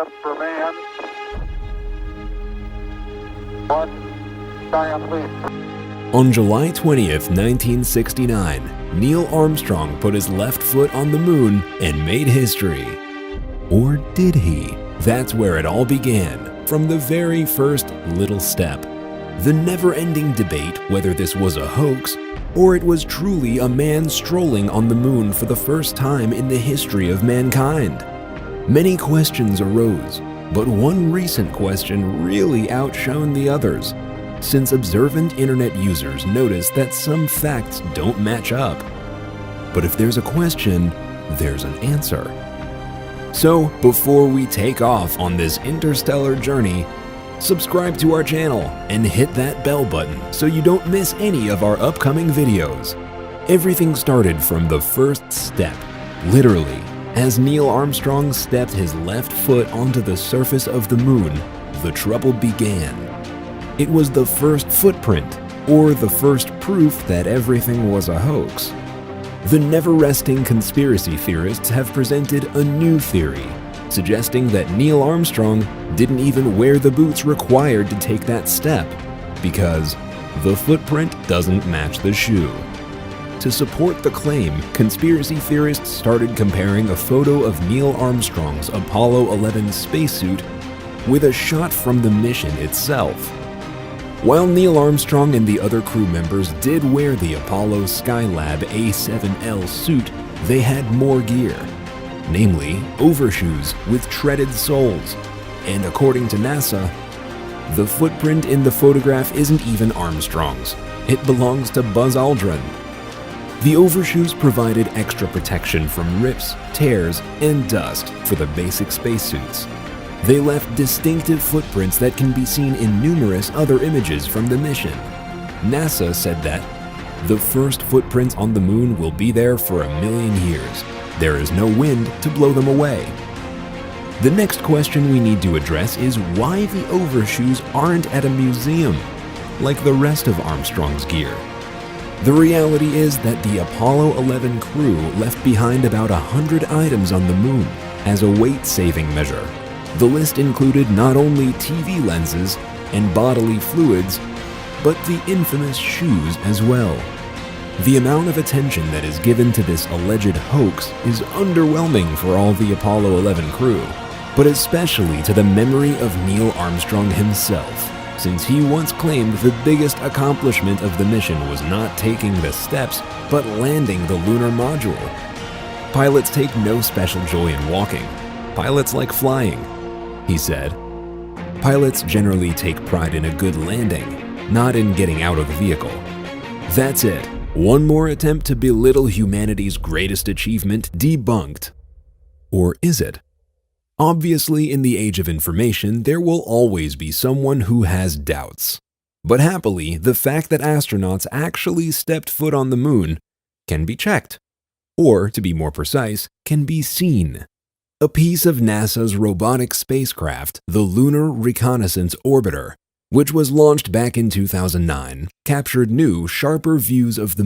test for man. One giant leap. On July 20th, 1969, Neil Armstrong put his left foot on the moon and made history. Or did he? That's where it all began, from the very first little step. The never-ending debate whether this was a hoax or it was truly a man strolling on the moon for the first time in the history of mankind. Many questions arose, but one recent question really outshone the others, since observant internet users noticed that some facts don't match up. But if there's a question, there's an answer. So, before we take off on this interstellar journey, subscribe to our channel and hit that bell button so you don't miss any of our upcoming videos. Everything started from the first step, literally. As Neil Armstrong stepped his left foot onto the surface of the moon, the trouble began. It was the first footprint, or the first proof that everything was a hoax. The never-resting conspiracy theorists have presented a new theory, suggesting that Neil Armstrong didn't even wear the boots required to take that step, because the footprint doesn't match the shoe. To support the claim, conspiracy theorists started comparing a photo of Neil Armstrong's Apollo 11 spacesuit with a shot from the mission itself. While Neil Armstrong and the other crew members did wear the Apollo Skylab A7L suit, they had more gear, namely overshoes with treaded soles. And according to NASA, the footprint in the photograph isn't even Armstrong's. It belongs to Buzz Aldrin. The overshoes provided extra protection from rips, tears, and dust for the basic spacesuits. They left distinctive footprints that can be seen in numerous other images from the mission. NASA said that the first footprints on the moon will be there for 1,000,000 years. There is no wind to blow them away. The next question we need to address is why the overshoes aren't at a museum, like the rest of Armstrong's gear. The reality is that the Apollo 11 crew left behind about 100 items on the moon as a weight-saving measure. The list included not only TV lenses and bodily fluids, but the infamous shoes as well. The amount of attention that is given to this alleged hoax is underwhelming for all the Apollo 11 crew, but especially to the memory of Neil Armstrong himself, since he once claimed the biggest accomplishment of the mission was not taking the steps, but landing the lunar module. Pilots take no special joy in walking. Pilots like flying, he said. Pilots generally take pride in a good landing, not in getting out of the vehicle. That's it. One more attempt to belittle humanity's greatest achievement debunked. Or is it? Obviously, in the age of information, there will always be someone who has doubts. But happily, the fact that astronauts actually stepped foot on the moon can be checked. Or, to be more precise, can be seen. A piece of NASA's robotic spacecraft, the Lunar Reconnaissance Orbiter, which was launched back in 2009, captured new, sharper views of the